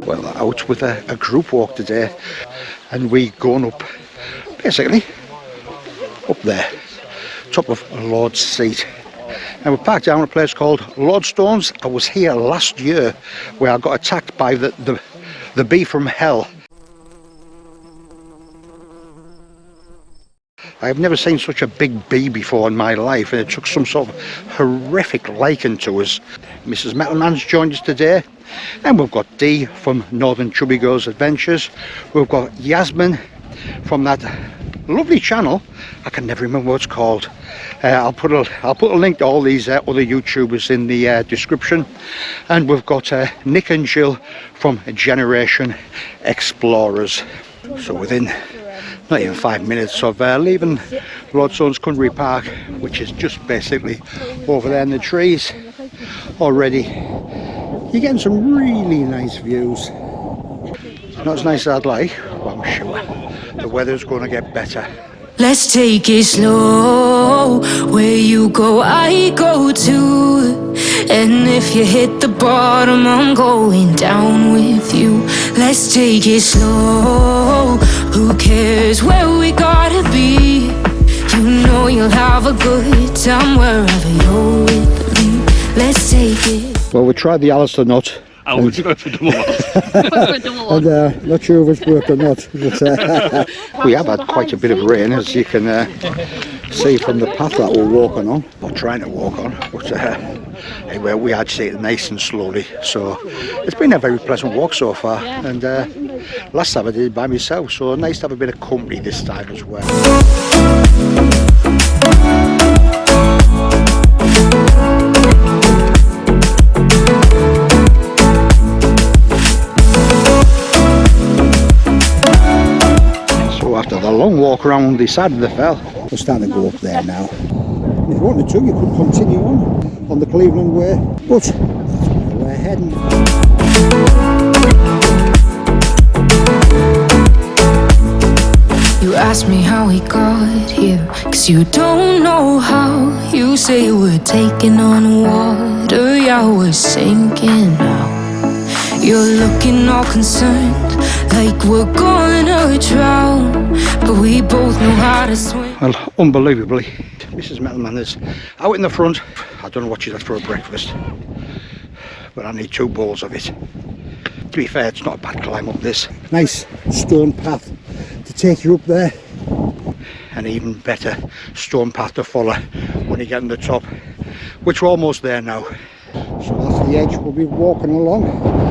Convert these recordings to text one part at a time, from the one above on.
Well, out with a group walk today, and we going up, basically, up there, top of Lord's Seat. And we're parked down at a place called Lordstones. I was here last year where I got attacked by the bee from hell. I've never seen such a big bee before in my life, and it took some sort of horrific liking to us. Mrs. Metalman's joined us today, and we've got Dee from Northern Chubby Girls Adventures. We've got Yasmin from that lovely channel. I can never remember what it's called. I'll put a link to all these other YouTubers in the description. And we've got Nick and Jill from Generation Explorers. So within not even 5 minutes of leaving Lordstones Country Park, which is just basically over there in the trees, already you're getting some really nice views. Not as nice as I'd like, but I'm sure the weather's going to get better. Let's take it slow. Where you go, I go too. And if you hit the bottom, I'm going down with you. Let's take it slow. Who cares where we gotta be? You know you'll have a good time wherever you're with me. Let's take it. Well, we tried the Alistair nut. I would go for the one. And not sure if it's worked or not. But, we have had quite a bit of rain, as you can see from the path that we're walking on, or trying to walk on. But anyway, we had to take it nice and slowly. So it's been a very pleasant walk so far. And last time I did it by myself, so nice to have a bit of company this time as well. After the long walk around the side of the fell, we're starting to go up there now. If you wanted to, you could continue on the Cleveland way, but that's where we're heading. You ask me how we got here, 'cause you don't know how. You say we're taking on water, yeah, we're sinking now. You're looking all concerned, like we're gonna drown, but we both know how to swim. Well, unbelievably, Mrs. Metalman is out in the front. I don't know what she's had for a breakfast, but I need 2 bowls of it. To be fair, it's not a bad climb up this. Nice stone path to take you up there. An even better stone path to follow when you get on the top, which we're almost there now. So that's the edge we'll be walking along.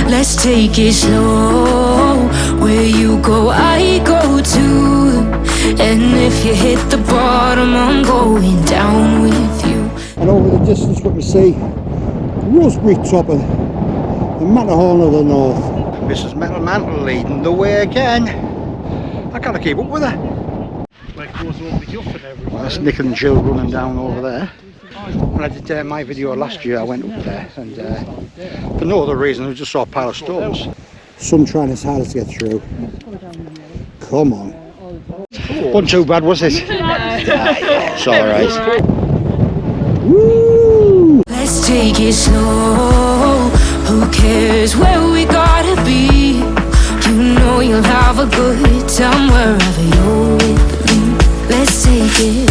Let's take it slow. Where you go, I go too. And if you hit the bottom, I'm going down with you. And over the distance we can see Rosebery top of the Matterhorn of the North. Mrs. Metalman leading the way again. I can't keep up with her. Like goes over the and everything. Well, that's Nick and Jill running down over there. When I did my video last year, I went up there, and for no other reason, I just saw a pile of stones. Sun trying his hardest to get through. Come on. Wasn't too bad, was it? Yeah, it's alright. Woo! Let's take it slow. Who cares where we gotta be? You know you'll have a good time wherever you're with me. Let's take it.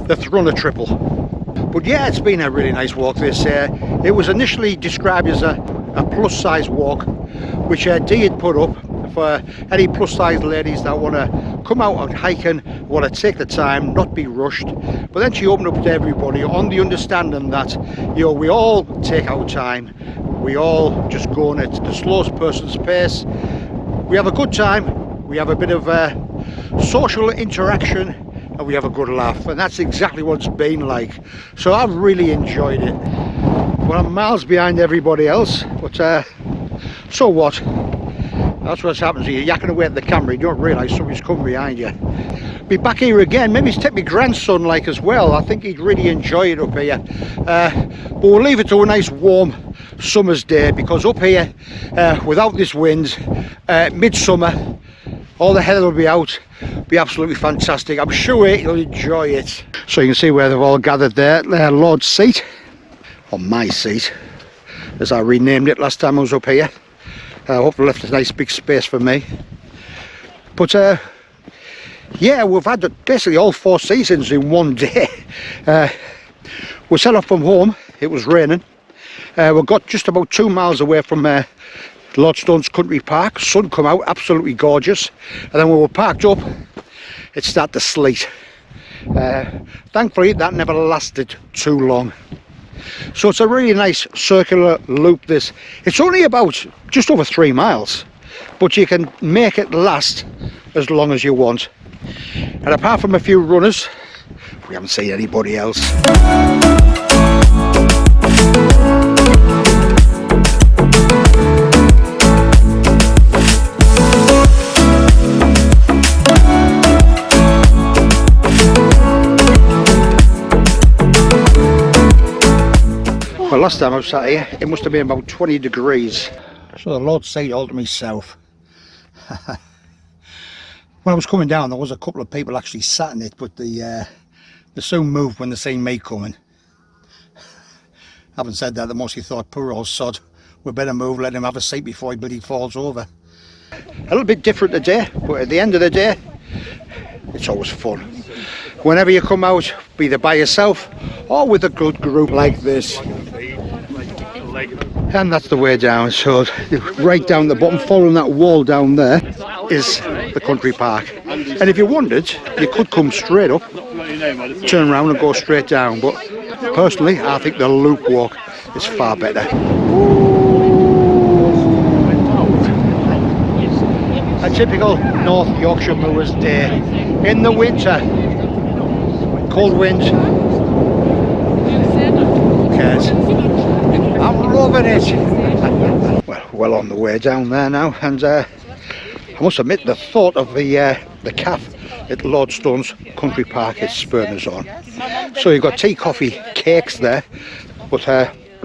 The Thrunner Triple. But yeah, it's been a really nice walk this. It was initially described as a plus size walk, which Dee had put up for any plus size ladies that want to come out and hiking, want to take the time, not be rushed. But then she opened up to everybody on the understanding that, you know, we all take our time, we all just go on at the slowest person's pace, we have a good time, we have a bit of social interaction, and we have a good laugh, and that's exactly what it's been like. So I've really enjoyed it. Well, I'm miles behind everybody else, but so what? That's what happens when you're yakking away at the camera. You don't realise somebody's coming behind you. Be back here again, maybe take my grandson like as well. I think he'd really enjoy it up here. But we'll leave it to a nice warm summer's day, because up here, without this wind, midsummer, all the heather will be out. Be absolutely fantastic. I'm sure you'll enjoy it. So you can see where they've all gathered there. Their Lord's seat, or my seat, as I renamed it last time I was up here. I hope they left a nice big space for me. But yeah, we've had basically all 4 seasons in one day. We set off from home. It was raining. We got just about 2 miles away from Lordstone's Country Park. Sun come out, absolutely gorgeous. And then when we were parked up, it started to sleet. Thankfully that never lasted too long. So it's a really nice circular loop this. It's only about just over 3 miles, but you can make it last as long as you want. And apart from a few runners, we haven't seen anybody else. Well, last time I was sat here, it must have been about 20 degrees. So the Lord's seat all to myself. When I was coming down, there was a couple of people actually sat in it, but they soon moved when they seen me coming. Having said that, they mostly thought, poor old sod, we better move, let him have a seat before he bloody falls over. A little bit different today, but at the end of the day, it's always fun. Whenever you come out, be either by yourself or with a good group like this. And that's the way down. So right down the bottom, following that wall down there, is the country park. And if you wondered, you could come straight up, turn around and go straight down. But personally, I think the loop walk is far better. A typical North Yorkshire moor's day in the winter. Cold wind. Who cares? I'm loving it. well on the way down there now, and I must admit the thought of the calf at Lordstone's Country Park is spurring us on. So you've got tea, coffee, cakes there, but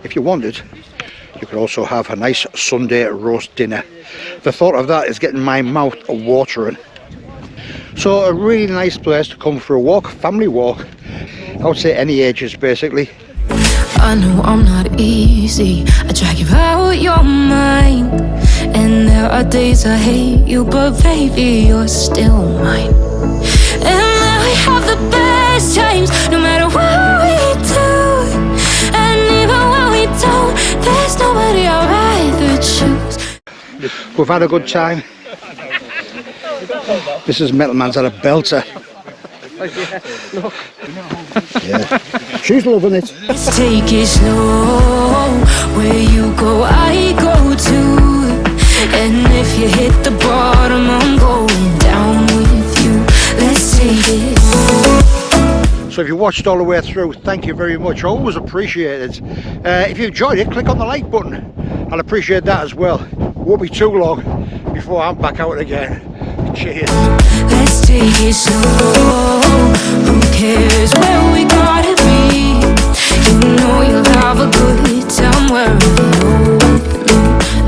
if you wanted, you could also have a nice Sunday roast dinner. The thought of that is getting my mouth watering. So a really nice place to come for a walk, family walk. I would say any ages basically. I know I'm not easy, I drag you out your mind. And there are days I hate you, but baby, you're still mine. And we have the best times, no matter what we do. And even when we don't, there's nobody I'd rather choose. We've had a good time. This is Metalman's had a belter. Yeah, she's loving it. Let's take it slow. Where you go, I go too. And if you hit the bottom, I'm going down with you. Let's take it. So if you watched all the way through, thank you very much. I always appreciate it. If you enjoyed it, click on the like button. I'll appreciate that as well. Won't be too long before I'm back out again. Cheers. Let's take it slow. Who cares where we gotta be? You know you'll have a good time wherever you're with me.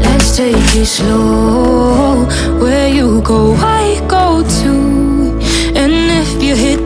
Let's take it slow. Where you go, I go too. And if you hit